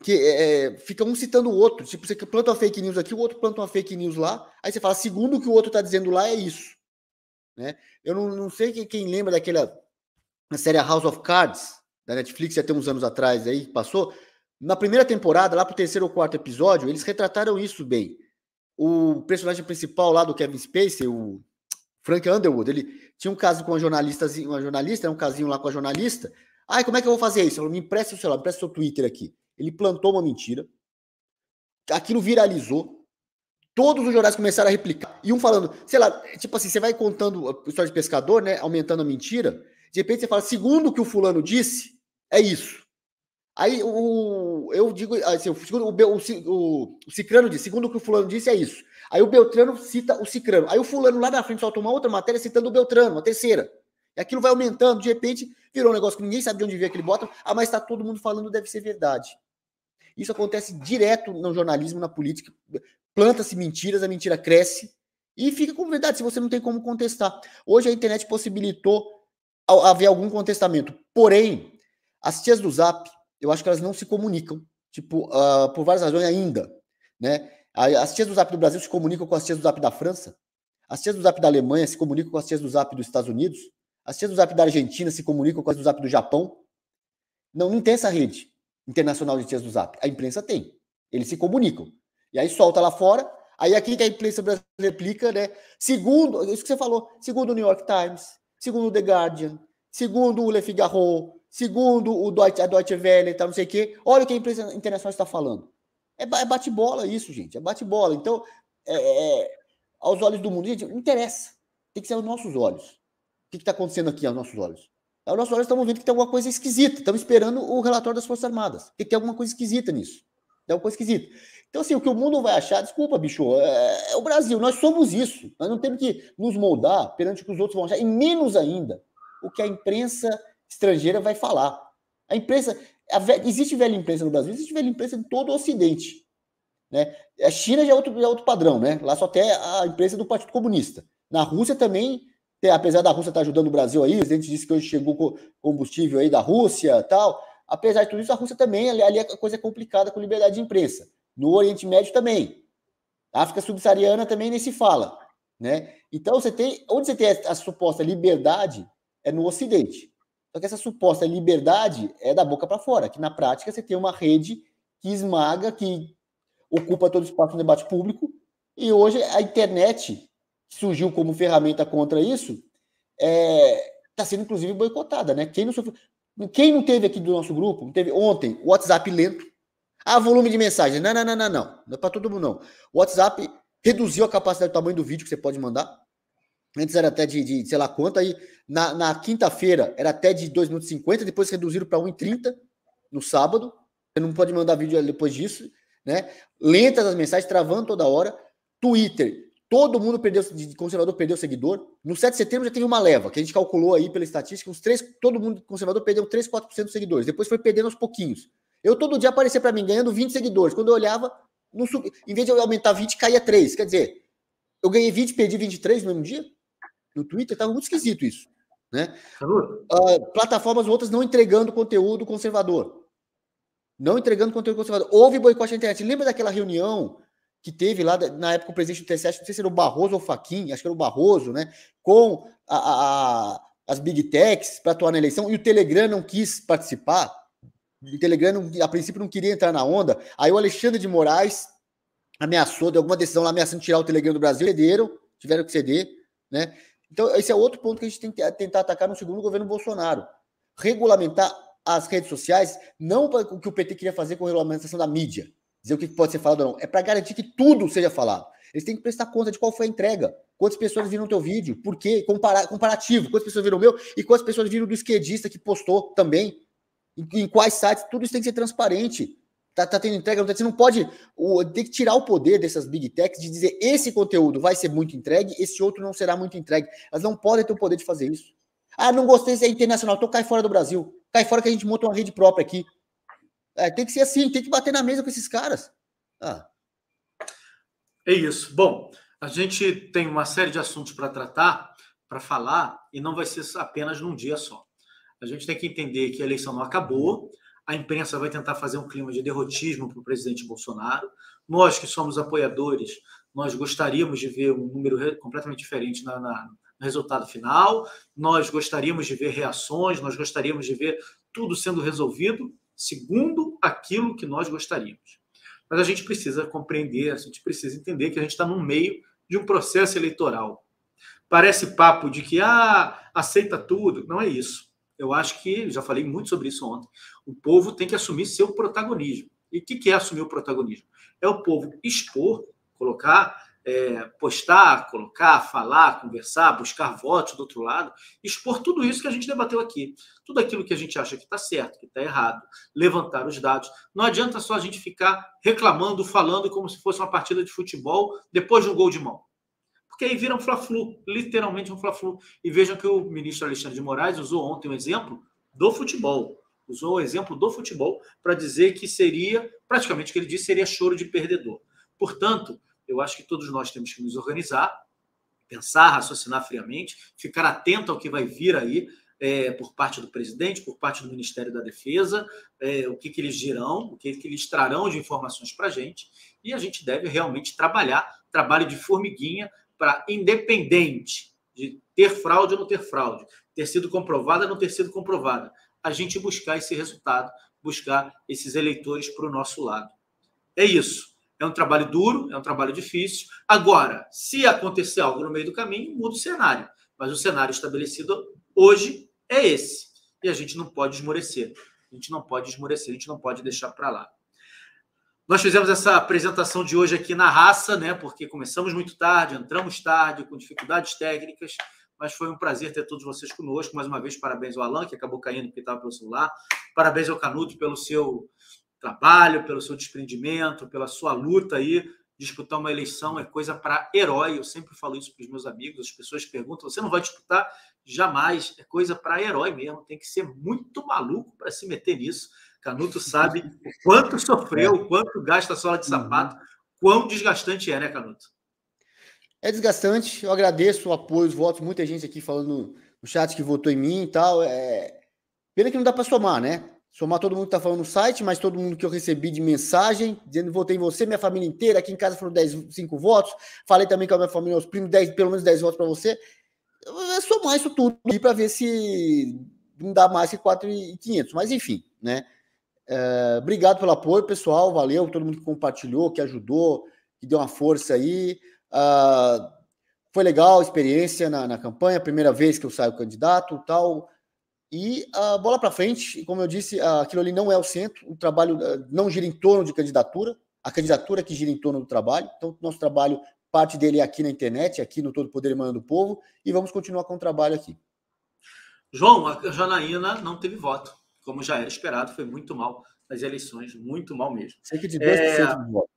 C: que fica um citando o outro. Tipo, você planta uma fake news aqui, o outro planta uma fake news lá, aí você fala, segundo o que o outro está dizendo lá, é isso. Né? Eu não sei quem lembra daquela série House of Cards, da Netflix, já tem uns anos atrás aí, que passou. Na primeira temporada, lá pro 3º ou 4º episódio, eles retrataram isso bem. O personagem principal lá do Kevin Spacey, o Frank Underwood, ele tinha um caso com uma jornalista, um casinho lá com a jornalista. Ai, como é que eu vou fazer isso? Ela me empresta o celular, me empresta o seu Twitter aqui. Ele plantou uma mentira. Aquilo viralizou. Todos os jornais começaram a replicar. E um falando, sei lá, tipo assim, você vai contando a história de pescador, né? Aumentando a mentira. De repente você fala, segundo o que o fulano disse, é isso. Aí eu digo, assim, o Cicrano disse, segundo o que o fulano disse, é isso. Aí o Beltrano cita o Cicrano. Aí o fulano lá na frente solta uma outra matéria citando o Beltrano, uma terceira. E aquilo vai aumentando, de repente virou um negócio que ninguém sabe de onde veio aquele bota. Mas está todo mundo falando, deve ser verdade. Isso acontece direto no jornalismo, na política. Planta-se mentiras, a mentira cresce e fica como verdade, se você não tem como contestar. Hoje a internet possibilitou haver algum contestamento. Porém, as tias do Zap, eu acho que elas não se comunicam, tipo, por várias razões ainda, né? As tias do Zap do Brasil se comunicam com as tias do Zap da França, as tias do Zap da Alemanha se comunicam com as tias do Zap dos Estados Unidos, as tias do Zap da Argentina se comunicam com as do Zap do Japão. Não tem essa rede internacional de tias do Zap. A imprensa tem. Eles se comunicam. E aí solta lá fora, aí aqui que a imprensa brasileira replica, né? Segundo, isso que você falou, segundo o New York Times, segundo o The Guardian, segundo o Le Figaro, segundo a Deutsche Welle, tá, não sei o quê. Olha o que a imprensa internacional está falando. É bate-bola isso, gente. É bate-bola. Então, aos olhos do mundo, gente, não interessa. Tem que ser aos nossos olhos. O que está acontecendo aqui aos nossos olhos? Nós estamos vendo que tem alguma coisa esquisita. Estamos esperando o relatório das Forças Armadas. Porque tem alguma coisa esquisita nisso. Tem alguma coisa esquisita. Então, assim, o que o mundo vai achar, desculpa, bicho, é o Brasil. Nós somos isso. Nós não temos que nos moldar perante o que os outros vão achar. E menos ainda o que a imprensa estrangeira vai falar. A imprensa... Existe velha imprensa no Brasil, existe velha imprensa em todo o Ocidente. Né? A China já é outro padrão, né? Lá só tem a imprensa do Partido Comunista. Na Rússia também, apesar da Rússia estar ajudando o Brasil aí, o presidente disse que hoje chegou combustível aí da Rússia e tal. Apesar de tudo isso, a Rússia também, ali a coisa é complicada com liberdade de imprensa. No Oriente Médio também. A África Subsaariana também nem se fala. Né? Então, onde você tem a suposta liberdade é no Ocidente. Só que essa suposta liberdade é da boca para fora, que na prática você tem uma rede que esmaga, que ocupa todo o espaço no debate público, e hoje a internet, que surgiu como ferramenta contra isso, está sendo inclusive boicotada, né? Quem não teve aqui do nosso grupo, não teve ontem, o WhatsApp lento, volume de mensagem, não é para todo mundo não. O WhatsApp reduziu a capacidade do tamanho do vídeo que você pode mandar. Antes era até de sei lá quanto, aí na quinta-feira era até de 2 minutos e 50, depois reduziram para 1:30 no sábado. Você não pode mandar vídeo depois disso, né? Lentas as mensagens, travando toda hora. Twitter, todo mundo conservador perdeu seguidor. No 7 de setembro já teve uma leva, que a gente calculou aí pela estatística, todo mundo conservador perdeu 3, 4% dos seguidores. Depois foi perdendo aos pouquinhos. Eu todo dia aparecia para mim ganhando 20 seguidores. Quando eu olhava, em vez de eu aumentar 20, caía 3. Quer dizer, eu ganhei 20, perdi 23 no mesmo dia. No Twitter, estava muito esquisito isso. Né? Plataformas outras não entregando conteúdo conservador. Houve boicote na internet. Lembra daquela reunião que teve lá na época o presidente do TSE, não sei se era o Barroso ou o Fachin, acho que era o Barroso, né? Com as Big Techs para atuar na eleição, e o Telegram não quis participar. O Telegram, a princípio, não queria entrar na onda. Aí o Alexandre de Moraes ameaçou, deu alguma decisão lá ameaçando tirar o Telegram do Brasil, tiveram que ceder, né? Então, esse é outro ponto que a gente tem que tentar atacar no segundo governo Bolsonaro. Regulamentar as redes sociais, não para o que o PT queria fazer com a regulamentação da mídia, dizer o que pode ser falado ou não, é para garantir que tudo seja falado. Eles têm que prestar conta de qual foi a entrega, quantas pessoas viram o teu vídeo, por quê, comparativo, quantas pessoas viram o meu e quantas pessoas viram do esquerdista que postou também, em quais sites, tudo isso tem que ser transparente. Tá tendo entrega, você não pode, tem que tirar o poder dessas big techs de dizer esse conteúdo vai ser muito entregue, esse outro não será muito entregue. Elas não podem ter o poder de fazer isso. Não gostei, isso é internacional, então cai fora do Brasil. Cai fora que a gente monta uma rede própria aqui. Tem que ser assim, tem que bater na mesa com esses caras.
A: É isso. Bom, a gente tem uma série de assuntos para tratar, para falar, e não vai ser apenas num dia só. A gente tem que entender que a eleição não acabou, a imprensa vai tentar fazer um clima de derrotismo para o presidente Bolsonaro. Nós que somos apoiadores, nós gostaríamos de ver um número completamente diferente no resultado final, nós gostaríamos de ver reações, nós gostaríamos de ver tudo sendo resolvido segundo aquilo que nós gostaríamos. Mas a gente precisa compreender, a gente precisa entender que a gente está no meio de um processo eleitoral. Parece papo de que aceita tudo, não é isso. Eu acho que, já falei muito sobre isso ontem, o povo tem que assumir seu protagonismo. E o que é assumir o protagonismo? É o povo expor, postar, falar, conversar, buscar votos do outro lado, expor tudo isso que a gente debateu aqui. Tudo aquilo que a gente acha que está certo, que está errado, levantar os dados. Não adianta só a gente ficar reclamando, falando como se fosse uma partida de futebol depois de um gol de mão. Porque aí vira um fla-flu, literalmente um fla-flu. E vejam que o ministro Alexandre de Moraes usou ontem um exemplo do futebol. Usou o exemplo do futebol para dizer que seria, praticamente o que ele disse, seria choro de perdedor. Portanto, eu acho que todos nós temos que nos organizar, pensar, raciocinar friamente, ficar atento ao que vai vir aí por parte do presidente, por parte do Ministério da Defesa, o que eles dirão, o que eles trarão de informações para a gente. E a gente deve realmente trabalho de formiguinha, para, independente de ter fraude ou não ter fraude, ter sido comprovada ou não ter sido comprovada, a gente buscar esse resultado, buscar esses eleitores para o nosso lado. É isso. É um trabalho duro, é um trabalho difícil. Agora, se acontecer algo no meio do caminho, muda o cenário. Mas o cenário estabelecido hoje é esse. E a gente não pode esmorecer. A gente não pode deixar para lá. Nós fizemos essa apresentação de hoje aqui na raça, né? Porque começamos muito tarde, entramos tarde, com dificuldades técnicas, mas foi um prazer ter todos vocês conosco. Mais uma vez, parabéns ao Alan, que acabou caindo porque estava pelo celular. Parabéns ao Canuto pelo seu trabalho, pelo seu desprendimento, pela sua luta aí. Disputar uma eleição é coisa para herói. Eu sempre falo isso para os meus amigos. As pessoas perguntam: você não vai disputar? Jamais. É coisa para herói mesmo. Tem que ser muito maluco para se meter nisso. Canuto sabe o quanto sofreu, o quanto gasta a sola de sapato, quão desgastante é, né, Canuto?
C: É desgastante. Eu agradeço o apoio, os votos. Muita gente aqui falando no chat que votou em mim e tal. Pena que não dá para somar, né? Somar todo mundo que está falando no site, mas todo mundo que eu recebi de mensagem, dizendo que votei em você, minha família inteira. Aqui em casa foram 5 votos. Falei também com a minha família, os primos, pelo menos 10 votos para você. É somar isso tudo para ver se não dá mais que 4.500. Mas enfim, né? Obrigado pelo apoio, pessoal. Valeu todo mundo que compartilhou, que ajudou, que deu uma força aí. Foi legal a experiência na campanha, primeira vez que eu saio candidato e tal. E a bola para frente, como eu disse, aquilo ali não é o centro, o trabalho não gira em torno de candidatura, a candidatura que gira em torno do trabalho. Então, nosso trabalho, parte dele é aqui na internet, aqui no Todo Poder Emana do Povo, e vamos continuar com o trabalho aqui.
A: João, a Janaína não teve voto, como já era esperado, foi muito mal nas eleições, muito mal mesmo.
C: Cerca de 2% de voto.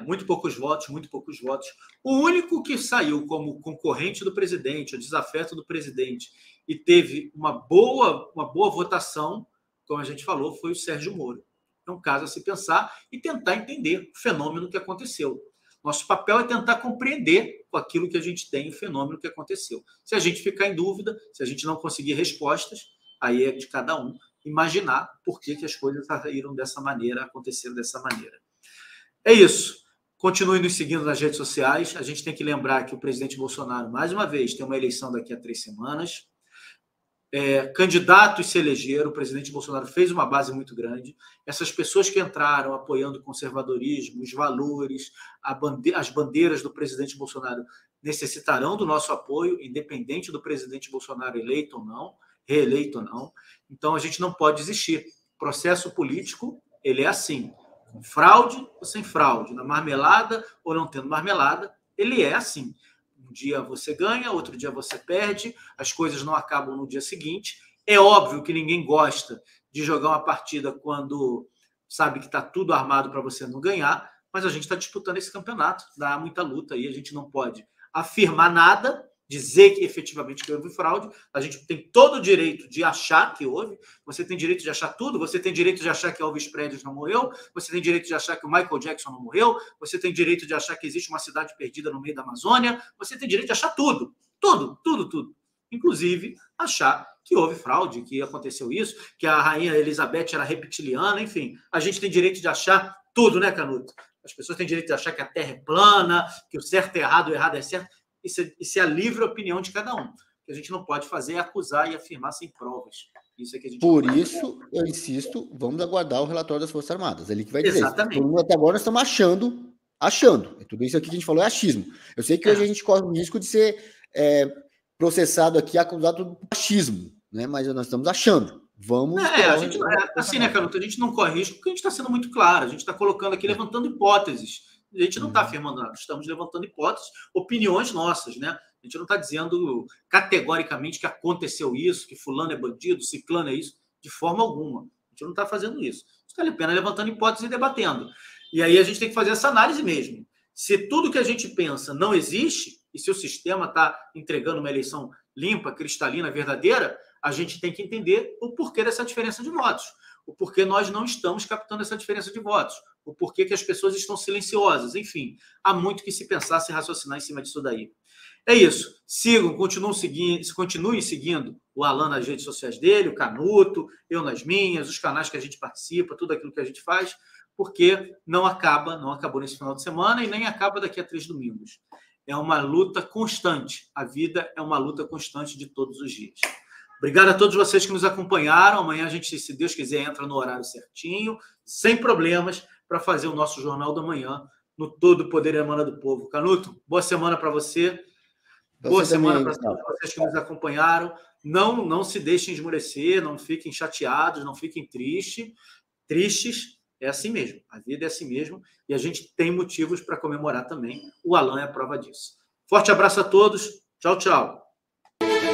A: Muito poucos votos, muito poucos votos. O único que saiu como concorrente do presidente, o desafeto do presidente, e teve uma boa votação, como a gente falou, foi o Sérgio Moro. É um caso a se pensar e tentar entender o fenômeno que aconteceu. Nosso papel é tentar compreender com aquilo que a gente tem, o fenômeno que aconteceu. Se a gente ficar em dúvida, se a gente não conseguir respostas, aí é de cada um imaginar por que as coisas saíram dessa maneira, aconteceram dessa maneira. É isso. Continue nos seguindo nas redes sociais. A gente tem que lembrar que o presidente Bolsonaro, mais uma vez, tem uma eleição daqui a 3 semanas. Candidatos se elegeram, o presidente Bolsonaro fez uma base muito grande. Essas pessoas que entraram apoiando o conservadorismo, os valores, as bandeiras do presidente Bolsonaro necessitarão do nosso apoio, independente do presidente Bolsonaro eleito ou não, reeleito ou não. Então, a gente não pode desistir. O processo político, ele é assim, com fraude ou sem fraude, na marmelada ou não tendo marmelada, ele é assim. Um dia você ganha, outro dia você perde, as coisas não acabam no dia seguinte. É óbvio que ninguém gosta de jogar uma partida quando sabe que está tudo armado para você não ganhar, mas a gente está disputando esse campeonato, dá muita luta e a gente não pode afirmar nada, dizer que efetivamente que houve fraude. A gente tem todo o direito de achar que houve, você tem direito de achar tudo, você tem direito de achar que Elvis Presley não morreu, você tem direito de achar que o Michael Jackson não morreu, você tem direito de achar que existe uma cidade perdida no meio da Amazônia, você tem direito de achar tudo, tudo. Inclusive, achar que houve fraude, que aconteceu isso, que a rainha Elizabeth era reptiliana, enfim. A gente tem direito de achar tudo, né, Canuto? As pessoas têm direito de achar que a Terra é plana, que o certo é errado, o errado é certo. Isso é a livre opinião de cada um. O que a gente não pode fazer é acusar e afirmar sem provas. Isso é que a gente
C: Por isso, eu insisto, vamos aguardar o relatório das Forças Armadas. Ele que vai dizer.
A: Exatamente.
C: Isso. Até agora nós estamos achando. Tudo isso aqui que a gente falou é achismo. Eu sei que hoje a gente corre o risco de ser processado aqui, acusado de achismo, né? Mas nós estamos achando. Vamos.
A: A gente, assim, né, Canuto? A gente não corre risco porque a gente está sendo muito claro. A gente está colocando aqui, levantando hipóteses. A gente não está afirmando nada, estamos levantando hipóteses, opiniões nossas, né? A gente não está dizendo categoricamente que aconteceu isso, que fulano é bandido, ciclano é isso, de forma alguma. A gente não está fazendo isso. A gente está apenas levantando hipóteses e debatendo. E aí a gente tem que fazer essa análise mesmo. Se tudo que a gente pensa não existe, e se o sistema está entregando uma eleição limpa, cristalina, verdadeira, a gente tem que entender o porquê dessa diferença de votos. O porquê nós não estamos captando essa diferença de votos, o porquê que as pessoas estão silenciosas, enfim, há muito que se pensar, se raciocinar em cima disso daí. É isso, continuem seguindo o Alan nas redes sociais dele, o Canuto, eu nas minhas, os canais que a gente participa, tudo aquilo que a gente faz, porque não acabou nesse final de semana e nem acaba daqui a 3 domingos. É uma luta constante, a vida é uma luta constante de todos os dias. Obrigado a todos vocês que nos acompanharam. Amanhã a gente, se Deus quiser, entra no horário certinho, sem problemas, para fazer o nosso Jornal da Manhã no Todo Poder Emana do Povo. Canuto, boa semana para você. Boa semana para todos vocês que nos acompanharam. Não se deixem esmorecer, não fiquem chateados, não fiquem tristes. É assim mesmo. A vida é assim mesmo. E a gente tem motivos para comemorar também. O Alan é a prova disso. Forte abraço a todos. Tchau, tchau. aí.